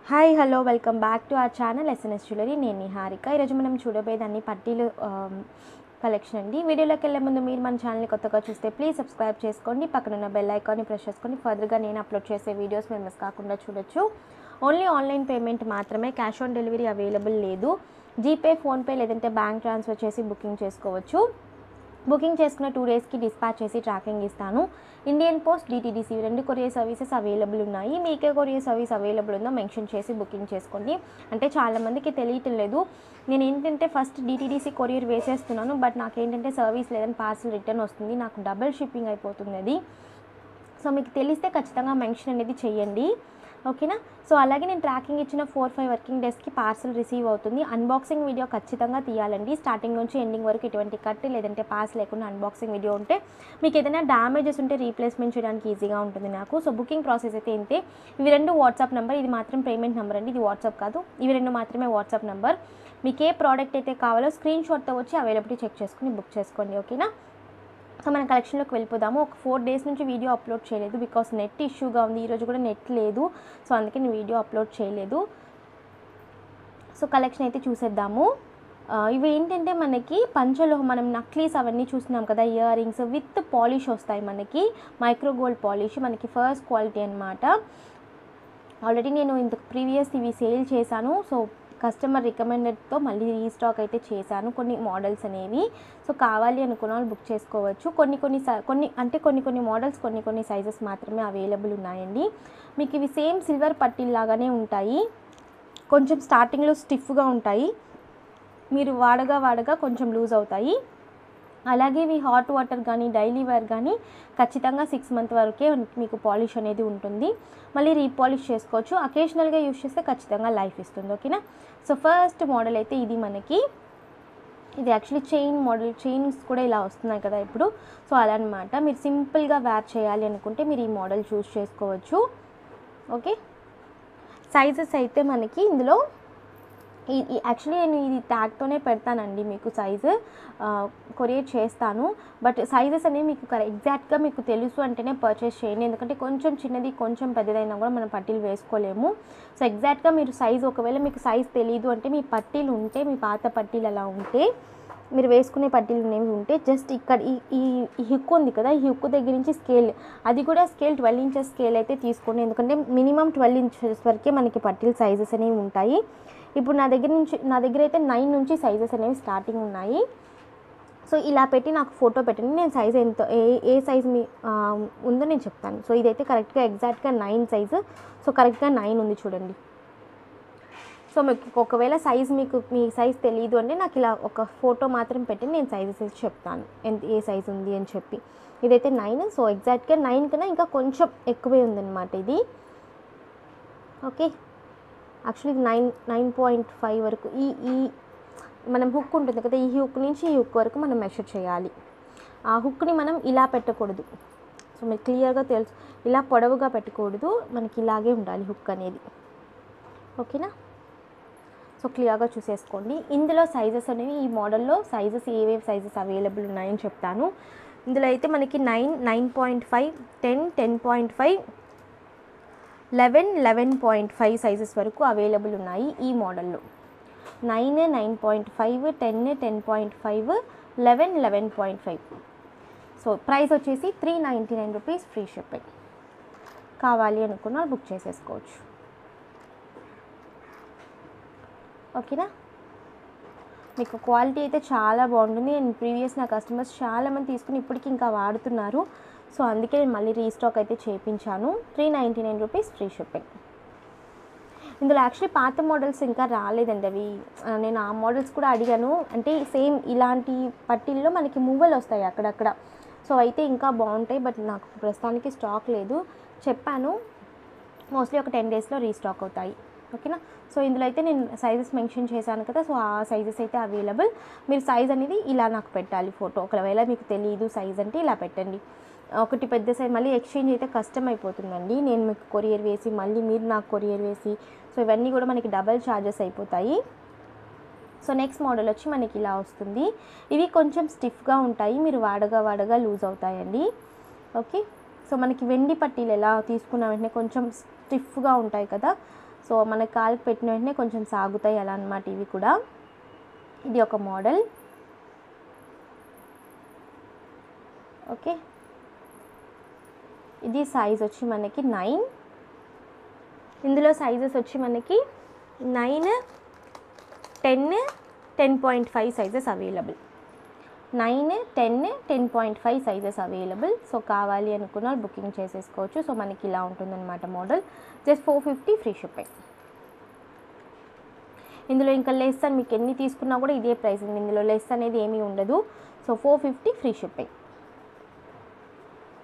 Hi hello welcome back to our channel SNS jewellery. నేను నిహారిక. ఈరోజు మనం చూడబోయేదాన్ని పట్టీలు కలెక్షన్ అండి. వీడియోలోకి వెళ్ళే ముందు మీరు మన ఛానల్ని కొత్తగా చూస్తే ప్లీజ్ సబ్స్క్రైబ్ చేసుకోండి, పక్కన ఉన్న బెల్ ఐకాన్ని ప్రెస్ చేసుకొని ఫర్దర్గా నేను అప్లోడ్ చేసే వీడియోస్ మీరు మిస్ కాకుండా చూడొచ్చు. ఓన్లీ ఆన్లైన్ పేమెంట్ మాత్రమే, క్యాష్ ఆన్ డెలివరీ అవైలబుల్ లేదు. జీపే, ఫోన్పే లేదంటే బ్యాంక్ ట్రాన్స్ఫర్ చేసి బుకింగ్ చేసుకోవచ్చు. బుకింగ్ చేసుకున్న 2 డేస్కి డిస్పాచ్ చేసి ట్రాకింగ్ ఇస్తాను. Indian post, DTDC 2 courier services available ఉన్నాయి. మీకే కొరియర్ సర్వీస్ అవైలబుల్ ఉందో మెన్షన్ చేసి బుకింగ్ చేసుకోండి. అంటే చాలామందికి తెలియటం లేదు. నేను ఏంటంటే ఫస్ట్ డిటీడీసీ కొరియర్ వేసేస్తున్నాను, బట్ నాకేంటంటే సర్వీస్ లేదని పార్సల్ రిటర్న్ వస్తుంది, నాకు డబుల్ షిప్పింగ్ అయిపోతుంది అది. సో మీకు తెలిస్తే ఖచ్చితంగా మెన్షన్ అనేది చెయ్యండి, ఓకేనా. సో అలాగే నేను ట్రాకింగ్ ఇచ్చిన 4-5 వర్కింగ్ డేస్కి పార్సల్ రిసీవ్ అవుతుంది. అన్బాక్సింగ్ వీడియో ఖచ్చితంగా తీయాలండి. స్టార్టింగ్ నుంచి ఎండింగ్ వరకు ఎటువంటి కట్ లేదంటే పాస్ లేకుండా అన్బాక్సింగ్ వీడియో ఉంటే మీకు ఏదైనా డ్యామేజెస్ ఉంటే రీప్లేస్మెంట్ చేయడానికి ఈజీగా ఉంటుంది నాకు. సో బుకింగ్ ప్రాసెస్ అయితే ఇంతే. ఇవి 2 వాట్సాప్ నెంబర్, ఇది మాత్రం పేమెంట్ నెంబర్ అండి, ఇది వాట్సాప్ కాదు. ఇవి 2 మాత్రమే వాట్సాప్ నెంబర్. మీకు ఏ ప్రోడక్ట్ అయితే కావాలో స్క్రీన్ షాట్తో వచ్చి అవైలబిలిటీ చెక్ చేసుకుని బుక్ చేసుకోండి, ఓకేనా. సో మన కలెక్షన్లోకి వెళ్ళిపోదాము. ఒక 4 డేస్ నుంచి వీడియో అప్లోడ్ చేయలేదు, బికాస్ నెట్ ఇష్యూగా ఉంది. ఈరోజు కూడా నెట్ లేదు, సో అందుకే నేను వీడియో అప్లోడ్ చేయలేదు. సో కలెక్షన్ అయితే చూసేద్దాము. ఇవి ఏంటంటే మనకి పంచలోహం, మనం నక్లీస్ అవన్నీ చూస్తున్నాం కదా, ఇయర్ రింగ్స్ విత్ పాలిష్ వస్తాయి మనకి, మైక్రో గోల్డ్ పాలిష్, మనకి ఫస్ట్ క్వాలిటీ అనమాట. ఆల్రెడీ నేను ఇంతకు ప్రీవియస్ ఇవి సేల్ చేశాను. సో కస్టమర్ రికమెండెడ్తో మళ్ళీ రీస్టాక్ అయితే చేశాను కొన్ని మోడల్స్ అనేవి. సో కావాలి అనుకున్న వాళ్ళు బుక్ చేసుకోవచ్చు. కొన్ని మోడల్స్ కొన్ని సైజెస్ మాత్రమే అవైలబుల్ ఉన్నాయండి. మీకు ఇవి సేమ్ సిల్వర్ పట్టీలాగానే ఉంటాయి, కొంచెం స్టార్టింగ్లో స్టిఫ్గా ఉంటాయి, మీరు వాడగా కొంచెం లూజ్ అవుతాయి. అలాగే ఇవి హాట్ వాటర్ కానీ డైలీ వేర్ కానీ ఖచ్చితంగా 6 మంత్ వరకే మీకు పాలిష్ అనేది ఉంటుంది, మళ్ళీ రీపాలిష్ చేసుకోవచ్చు. అకేషనల్గా యూజ్ చేస్తే ఖచ్చితంగా లైఫ్ ఇస్తుంది, ఓకేనా. సో ఫస్ట్ మోడల్ అయితే ఇది మనకి, ఇది యాక్చువల్లీ చైన్ మోడల్, చైన్స్ కూడా ఇలా వస్తున్నాయి కదా ఇప్పుడు. సో అలా అనమాట. మీరు సింపుల్గా వేర్ చేయాలి అనుకుంటే మీరు ఈ మోడల్ చూస్ చేసుకోవచ్చు, ఓకే. సైజెస్ అయితే మనకి ఇందులో యాక్చువల్లీ నేను ఇది ట్యాగ్తోనే పెడతానండి, మీకు సైజు కొరియర్ చేస్తాను. బట్ సైజెస్ అనేవి మీకు ఎగ్జాక్ట్గా మీకు తెలుసు అంటేనే పర్చేస్ చేయండి, ఎందుకంటే కొంచెం చిన్నది కొంచెం పెద్దదైనా కూడా మనం పట్టీలు వేసుకోలేము. సో ఎగ్జాక్ట్గా మీరు సైజు, ఒకవేళ మీకు సైజ్ తెలియదు అంటే మీ పట్టీలు ఉంటే, మీ పాత పట్టీలు అలా ఉంటే, మీరు వేసుకునే పట్టీలు అనేవి ఉంటే జస్ట్ ఇక్కడ ఈ హుక్ ఉంది కదా, ఈ హుక్ దగ్గర నుంచి స్కేల్, అది కూడా స్కేల్ 12 ఇంచెస్ స్కేల్ అయితే తీసుకోండి, ఎందుకంటే మినిమం 12 ఇంచెస్ వరకే మనకి పట్టీలు సైజెస్ అనేవి ఉంటాయి. ఇప్పుడు నా దగ్గర అయితే 9 నుంచి సైజెస్ అనేవి స్టార్టింగ్ ఉన్నాయి. సో ఇలా పెట్టి నాకు ఫోటో పెట్టండి, నేను సైజ్ ఎంత ఏ సైజ్ మీ ఉందో నేను చెప్తాను. సో ఇదైతే కరెక్ట్గా ఎగ్జాక్ట్గా 9 సైజు, సో కరెక్ట్గా 9 ఉంది చూడండి. సో మీకు ఒకవేళ మీ సైజ్ తెలియదు అంటే నాకు ఇలా ఒక ఫోటో మాత్రం పెట్టి నేను సైజెస్ చెప్తాను ఏ సైజ్ ఉంది అని చెప్పి. ఇదైతే 9, సో ఎగ్జాక్ట్గా 9 కన్నా ఇంకా కొంచెం ఎక్కువే ఉందన్నమాట ఇది, ఓకే. యాక్చువల్లీ 9.5 వరకు ఈ మనం హుక్ ఉంటుంది కదా, ఈ హుక్ నుంచి ఈ హుక్ వరకు మనం మెషర్ చేయాలి. ఆ హుక్ని మనం ఇలా పెట్టకూడదు, సో మీకు క్లియర్గా తెలుసు, ఇలా పొడవుగా పెట్టకూడదు, మనకి ఇలాగే ఉండాలి హుక్ అనేది, ఓకేనా. సో క్లియర్గా చూసేసుకోండి. ఇందులో సైజెస్ అనేవి, ఈ మోడల్లో సైజెస్ ఏవేవి సైజెస్ అవైలబుల్ ఉన్నాయని చెప్తాను. ఇందులో అయితే మనకి 9, 9.5, 10, 10.5, 11, 11.5 సైజెస్ వరకు అవైలబుల్ ఉన్నాయి ఈ మోడల్లో. 9, 9.5, 10, 10.5, 11, 11.5. సో ప్రైస్ వచ్చేసి 399 రూపీస్, ఫ్రీ షిప్పింగ్. కావాలి అనుకున్న బుక్ చేసేసుకోవచ్చు, ఓకేనా. మీకు క్వాలిటీ అయితే చాలా బాగుంటుంది. అండ్ ప్రీవియస్ నా కస్టమర్స్ చాలామంది తీసుకుని ఇప్పటికీ ఇంకా వాడుతున్నారు. సో అందుకే నేను మళ్ళీ రీస్టాక్ అయితే చేయించాను. 399 రూపీస్, ఫ్రీ షిప్పింగ్. ఇందులో యాక్చువల్లీ పాత మోడల్స్ ఇంకా రాలేదండి, అవి నేను ఆ మోడల్స్ కూడా అడిగాను. అంటే సేమ్ ఇలాంటి పట్టీల్లో మనకి మువ్వలు వస్తాయి అక్కడక్కడ, సో అయితే ఇంకా బాగుంటాయి, బట్ నాకు ప్రస్తుతానికి స్టాక్ లేదు. చెప్పాను, మోస్ట్లీ ఒక 10 డేస్లో రీస్టాక్ అవుతాయి, ఓకేనా. సో ఇందులో అయితే నేను సైజెస్ మెన్షన్ చేశాను కదా, సో ఆ సైజెస్ అయితే అవైలబుల్. మీరు సైజ్ అనేది ఇలా నాకు పెట్టాలి ఫోటో, ఒకవేళ మీకు తెలియదు సైజ్ అంటే ఇలా పెట్టండి. ఒకటి పెద్ద సైజ్ మళ్ళీ ఎక్స్చేంజ్ అయితే కష్టం అయిపోతుందండి, నేను మీకు కొరియర్ వేసి మళ్ళీ మీరు నాకు కొరియర్ వేసి, సో ఇవన్నీ కూడా మనకి డబల్ ఛార్జెస్ అయిపోతాయి. సో నెక్స్ట్ మోడల్ వచ్చి మనకి ఇలా వస్తుంది. ఇవి కొంచెం స్టిఫ్గా ఉంటాయి, మీరు వాడగా లూజ్ అవుతాయండి, ఓకే. సో మనకి వెండి పట్టీలు ఎలా తీసుకున్న వెంటనే కొంచెం స్టిఫ్గా ఉంటాయి కదా, సో మన కాలుకి పెట్టిన వెంటనే కొంచెం సాగుతాయి అలా అన్నమాట ఇవి కూడా. ఇది ఒక మోడల్. ఓకే, ఇది సైజ్ వచ్చి మనకి 9. ఇందులో సైజెస్ వచ్చి మనకి 9, 10, 10.5 sizes available. 9, 10, 10.5 sizes available. So కావాలి అనుకున్న బుకింగ్ చేసేసుకోవచ్చు. సో మనకి ఇలా ఉంటుందన్నమాట మోడల్. Just 450 free shipping. ఇందులో ఇంకా లెస్ అని మీకు ఎన్ని తీసుకున్నా కూడా ఇదే ప్రైస్ ఉంది, ఇందులో లెస్ అనేది ఏమీ ఉండదు. So 450 free shipping.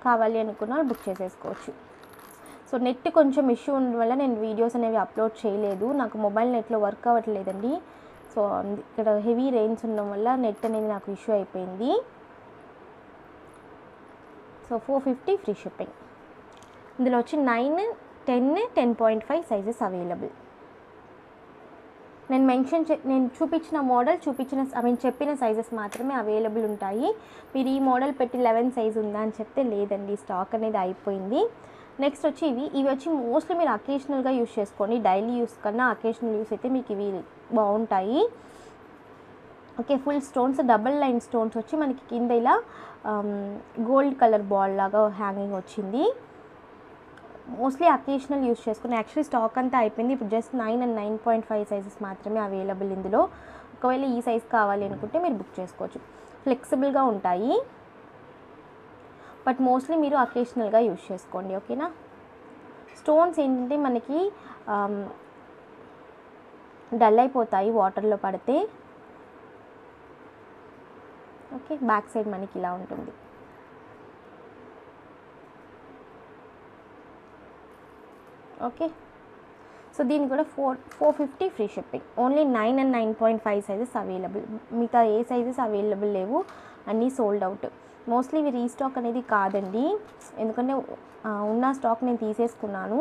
కావాలి అనుకున్న బుక్ చేసేసుకోవచ్చు. సో నెట్ కొంచెం ఇష్యూ ఉండడం వల్ల నేను వీడియోస్ అనేవి అప్లోడ్ చేయలేదు, నాకు మొబైల్ నెట్లో వర్క్ అవ్వట్లేదండి. సో ఇక్కడ హెవీ రెయిన్స్ ఉండడం వల్ల నెట్ అనేది నాకు ఇష్యూ అయిపోయింది. So 450 free shipping. ఇందులో వచ్చి 9, 10, 10.5 సైజెస్ అవైలబుల్. నేను చూపించిన మోడల్ చెప్పిన సైజెస్ మాత్రమే అవైలబుల్ ఉంటాయి. మీరు ఈ మోడల్ పెట్టి 11 సైజ్ ఉందా అని చెప్తే లేదండి, స్టాక్ అనేది అయిపోయింది. నెక్స్ట్ వచ్చి ఇవి వచ్చి మోస్ట్లీ మీరు అకేషనల్గా యూస్ చేసుకోండి, డైలీ యూస్ కన్నా అకేషనల్ యూస్ అయితే మీకు ఇవి బాగుంటాయి. Okay, full stones, double line stones వచ్చి మనకి కింద ఇలా గోల్డ్ కలర్ బాల్ లాగా హ్యాంగింగ్ వచ్చింది. మోస్ట్లీ అకేషనల్ యూస్ చేసుకుని యాక్చువల్లీ స్టాక్ అంతా అయిపోయింది. ఇప్పుడు జస్ట్ 9 and 9.5 సైజెస్ మాత్రమే అవైలబుల్ ఇందులో. ఒకవేళ ఈ సైజ్ కావాలి అనుకుంటే మీరు బుక్ చేసుకోవచ్చు. ఫ్లెక్సిబుల్గా ఉంటాయి, బట్ మోస్ట్లీ మీరు అకేషనల్గా యూస్ చేసుకోండి. ఓకేనా. స్టోన్స్ ఏంటంటే మనకి డల్ అయిపోతాయి వాటర్లో పడితే. ఓకే, బ్యాక్ సైడ్ మనకి ఇలా ఉంటుంది. ఓకే, సో దీనికి కూడా 450 free shipping. Only 9 and 9.5 sizes available. మిగతా ఏ సైజెస్ అవైలబుల్ లేవు, అన్నీ సోల్డ్ అవుట్. మోస్ట్లీ ఇవి రీస్టాక్ అనేది కాదండి, ఎందుకంటే ఉన్న స్టాక్ నేను తీసేసుకున్నాను.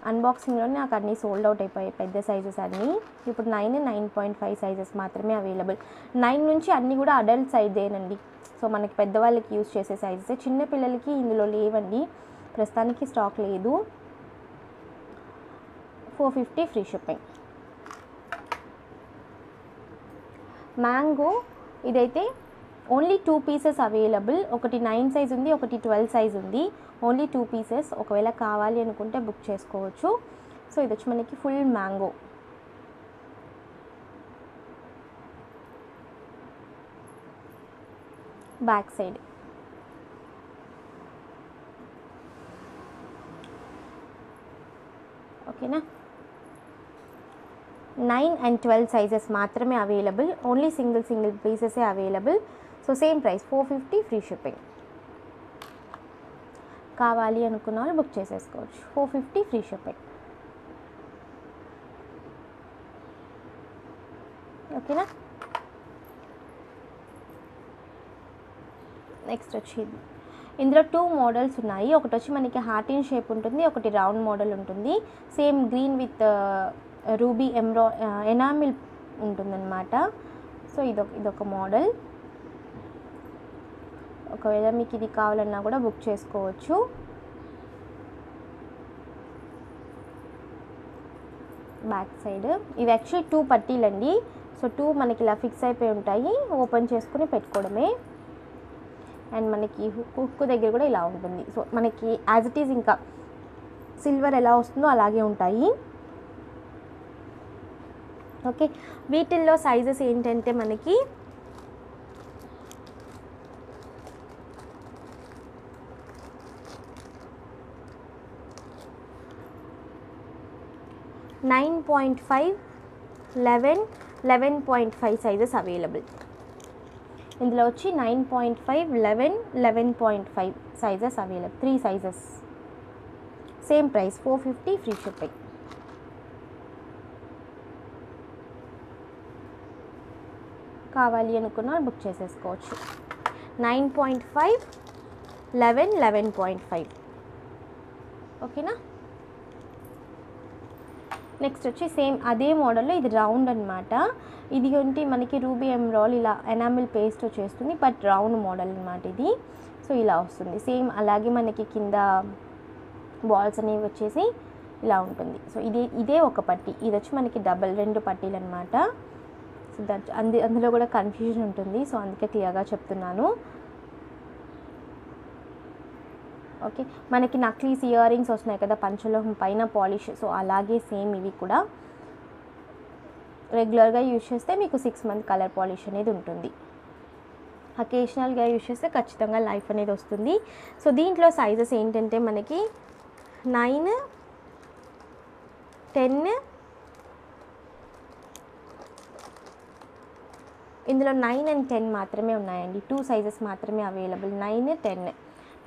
అన్బాక్సింగ్లోనే నాకు అన్నీ సోల్డ్ అవుట్ అయిపోయాయి, పెద్ద సైజెస్ అన్నీ. ఇప్పుడు 9, 9.5 సైజెస్ మాత్రమే అవైలబుల్. 9 నుంచి అన్నీ కూడా అడల్ట్ సైజేనండి. సో మనకి పెద్దవాళ్ళకి యూస్ చేసే సైజెస్, చిన్నపిల్లలకి ఇందులో లేవండి, ప్రస్తుతానికి స్టాక్ లేదు. 450 ఫ్రీ షిప్పింగ్. మ్యాంగో ఇదైతే ఓన్లీ 2 పీసెస్ అవైలబుల్. ఒకటి 9 సైజ్ ఉంది, ఒకటి 12 సైజ్ ఉంది. Only 2 pieces. ఒకవేళ కావాలి అనుకుంటే బుక్ చేసుకోవచ్చు. సో ఇది వచ్చి మనకి ఫుల్ మ్యాంగో. బ్యాక్ సైడ్ ఓకేనా. 9 and 12 సైజెస్ మాత్రమే అవైలబుల్. ఓన్లీ సింగిల్ పీసెసే available. So same price 450 free shipping. కావాలి అనుకున్న వాళ్ళు బుక్ చేసేసుకోవచ్చు. 450 ఫ్రీ షిప్పింగ్. ఓకేనా. నెక్స్ట్ వచ్చి ఇందులో 2 మోడల్స్ ఉన్నాయి. ఒకటి వచ్చి మనకి హార్ట్ ఇన్ షేప్ ఉంటుంది, ఒకటి రౌండ్ మోడల్ ఉంటుంది. Same green with ruby enamel ఉంటుందన్నమాట. సో ఇదొక మోడల్. ఒకవేళ మీకు ఇది కావాలన్నా కూడా బుక్ చేసుకోవచ్చు. బ్యాక్ సైడ్ ఇవి యాక్చువల్లీ 2 పట్టీలండి. సో 2 మనకి ఇలా ఫిక్స్ అయిపోయి ఉంటాయి, ఓపెన్ చేసుకుని పెట్టుకోవడమే. అండ్ మనకి హుక్ దగ్గర కూడా ఇలా ఉంటుంది. సో మనకి యాజ్ ఇట్ ఈజ్ ఇంకా సిల్వర్ ఎలా వస్తుందో అలాగే ఉంటాయి. ఓకే, వీటిల్లో సైజెస్ ఏంటంటే మనకి 9.5, 11, 11.5 సైజెస్ అవైలబుల్. ఇందులో వచ్చి 9.5, 11, 11.5 sizes available. 3 sizes. Same price 450 free shipping. కావాలి అనుకున్న బుక్ చేసేసుకోవచ్చు. 9.5, 11, 11.5. ఓకేనా. నెక్స్ట్ వచ్చి సేమ్ అదే మోడల్లో ఇది రౌండ్ అనమాట. ఇది ఏంటి మనకి రూబీ ఎమరాల్డ్ ఇలా ఎనామిల్ పేస్ట్ వచ్చేస్తుంది, బట్ రౌండ్ మోడల్ అనమాట ఇది. సో ఇలా వస్తుంది. సేమ్ అలాగే మనకి కింద బాల్స్ అనేవి వచ్చేసి ఇలా ఉంటుంది. సో ఇదే ఒక పట్టీ, ఇది వచ్చి మనకి డబల్ 2 పట్టీలు అనమాట. సో అందులో కూడా కన్ఫ్యూజన్ ఉంటుంది, సో అందుకే క్లియర్గా చెప్తున్నాను. ఓకే, మనకి నక్లీస్ ఇయర్ రింగ్స్ వస్తున్నాయి కదా పంచలోహం పైన పాలిష్, సో అలాగే సేమ్ ఇవి కూడా రెగ్యులర్గా యూజ్ చేస్తే మీకు 6 మంత్ కలర్ పాలిష్ అనేది ఉంటుంది. అకేషనల్గా యూజ్ చేస్తే ఖచ్చితంగా లైఫ్ అనేది వస్తుంది. సో దీంట్లో సైజెస్ ఏంటంటే మనకి 9, 10, ఇందులో 9 and 10 మాత్రమే ఉన్నాయండి. 2 సైజెస్ మాత్రమే అవైలబుల్, 9, 10,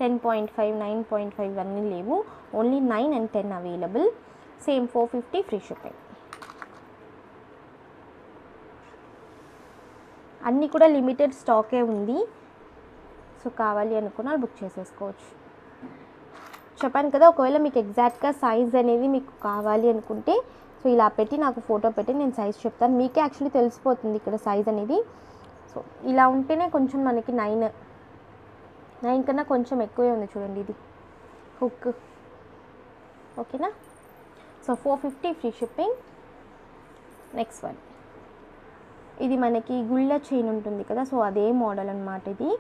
10.5, 9.5 ఇవన్నీ లేవు, only 9 and 10 available. Same 450 free shipping. అన్నీ కూడా లిమిటెడ్ స్టాకే ఉంది. సో కావాలి అనుకున్నా బుక్ చేసేసుకోవచ్చు. చెప్పాను కదా, ఒకవేళ మీకు ఎగ్జాక్ట్గా సైజ్ అనేది మీకు కావాలి అనుకుంటే సో ఇలా పెట్టి నాకు ఫోటో పెట్టి నేను సైజ్ చెప్తాను. మీకే యాక్చువల్లీ తెలిసిపోతుంది ఇక్కడ సైజ్ అనేది. సో ఇలా ఉంటేనే కొంచెం మనకి 9 కన్నా కొంచెం ఎక్కువే ఉంది చూడండి ఇది హుక్. ఓకేనా, so 450 free shipping. Next one, ఇది మనకి గుళ్ళ చైన్ ఉంటుంది కదా, సో అదే మోడల్ అనమాట. ఇది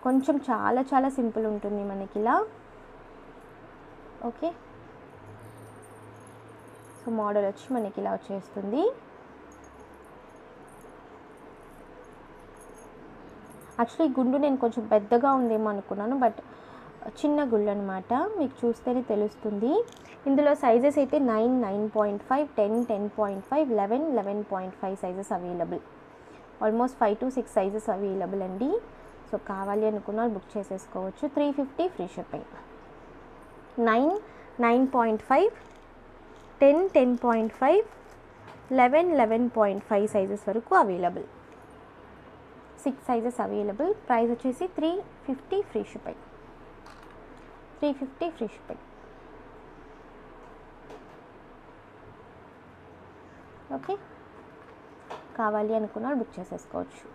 కొంచెం చాలా చాలా సింపుల్ ఉంటుంది మనకి ఇలా. ఓకే, సో మోడల్ వచ్చి మనకి ఇలా వచ్చేస్తుంది. యాక్చువల్లీ గుండు నేను కొంచెం పెద్దగా ఉందేమో అనుకున్నాను, బట్ చిన్న గుళ్ళు అనమాట, మీకు చూస్తేనే తెలుస్తుంది. ఇందులో సైజెస్ అయితే 9, 9.5, 10, 10.5, 11, 11.5 sizes available. Almost 5 to 6 sizes available అండి. సో కావాలి అనుకున్న బుక్ చేసేసుకోవచ్చు. 350 ఫ్రీ షిప్పింగ్. 9, 9.5, 10, 10.5, 11, 11.5 సైజెస్ వరకు అవైలబుల్. 6 sizes available. ప్రైస్ వచ్చేసి 350 free shipping. 350 free shipping. Okay, కావాలి అనుకున్న బుక్ చేసేసుకోవచ్చు.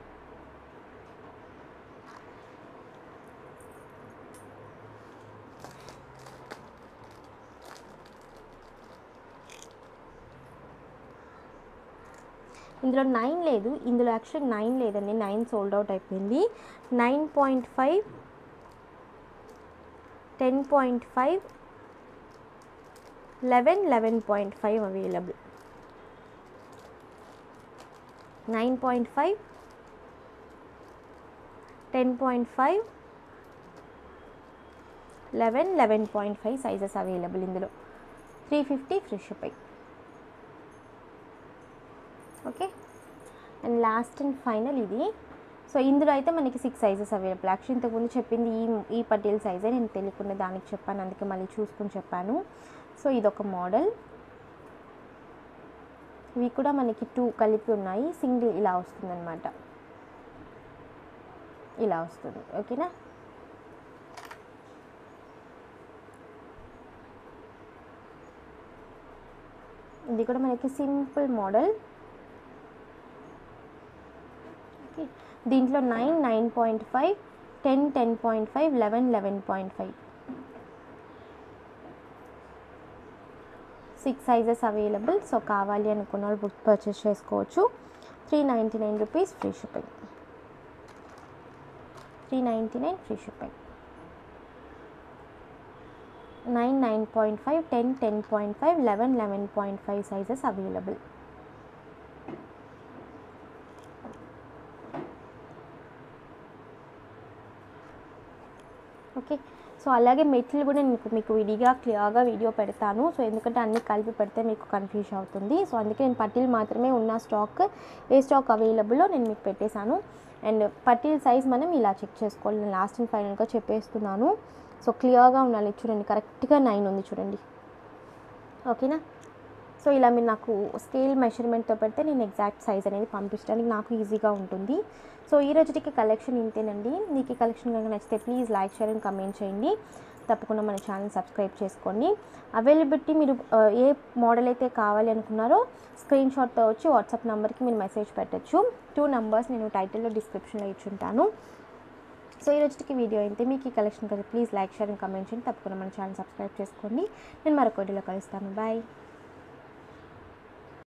ఇందులో 9 లేదు, ఇందులో యాక్చువల్లీ 9 లేదండి, 9 సోల్డ్ అవుట్ అయిపోయింది. 9.5, 10.5, 11, 11.5 అవైలబుల్. 9.5, 10.5, 11, 11.5 సైజెస్ అవైలబుల్ ఇందులో. 350 free shipping. Okay, and last and final ఇది. సో ఇందులో అయితే మనకి 6 సైజెస్ అవైలబుల్. యాక్చువల్లీ ఇంతకుముందు చెప్పింది ఈ పట్టీల సైజే, నేను తెలియకుండా దానికి చెప్పాను, అందుకే మళ్ళీ చూసుకుని చెప్పాను. సో ఇదొక మోడల్. ఇవి కూడా మనకి 2 కలిపి ఉన్నాయి, సింగిల్ ఇలా వస్తుంది అనమాట, ఇలా వస్తుంది. ఓకేనా, ఇది కూడా మనకి సింపుల్ మోడల్. ఓకే, దీంట్లో 9, 9.5, 10, 10.5, 11, 11.5 6 సైజెస్ అవైలబుల్. సో కావాలి అనుకున్న వాళ్ళు బుక్ పర్చేస్ చేసుకోవచ్చు. 399 rupees free shipping. 399 free shipping. 9, 9.5, 10, 10.5, 11, 11.5 sizes available. Okay, so అలాగే మెటీరియల్ కూడా నేను మీకు విడిగా క్లియర్గా వీడియో పెడతాను. సో ఎందుకంటే అన్నీ కలిపి పెడితే మీకు కన్ఫ్యూజ్ అవుతుంది. సో అందుకే నేను పట్టీలు మాత్రమే ఉన్న స్టాక్, ఏ స్టాక్ అవైలబుల్లో నేను మీకు పెట్టేశాను. అండ్ పట్టీల సైజ్ మనం ఇలా చెక్ చేసుకోవాలి. నేను లాస్ట్ అండ్ ఫైనల్గా చెప్పేస్తున్నాను. సో క్లియర్గా ఉండాలి. చూడండి, కరెక్ట్గా 9 ఉంది చూడండి. ఓకేనా, సో ఇలా మీరు నాకు స్కేల్ మెజర్మెంట్తో పెడితే నేను ఎగ్జాక్ట్ సైజ్ అనేది పంపించడానికి నాకు ఈజీగా ఉంటుంది. సో ఈ రోజుకి కలెక్షన్ ఇంతేనండి. మీకు ఈ కలెక్షన్ కనుక నచ్చితే please like, share and comment చేయండి. తప్పకుండా మన ఛానల్ సబ్స్క్రైబ్ చేసుకోండి. అవైలబిలిటీ మీరు ఏ మోడల్ అయితే కావాలి అనుకున్నారో స్క్రీన్ షాట్తో వచ్చి వాట్సాప్ నెంబర్కి మీరు మెసేజ్ పెట్టచ్చు. 2 నెంబర్స్ నేను టైటిల్లో డిస్క్రిప్షన్లో ఇచ్చుంటాను. సో ఈ రోజుకి వీడియో అయితే మీకు ఈ కలెక్షన్ కదా please like share and comment చేయండి. తప్పకుండా మన ఛానల్ సబ్స్క్రైబ్ చేసుకోండి. నేను మరొక వీడియోలో కలుస్తాను. బాయ్.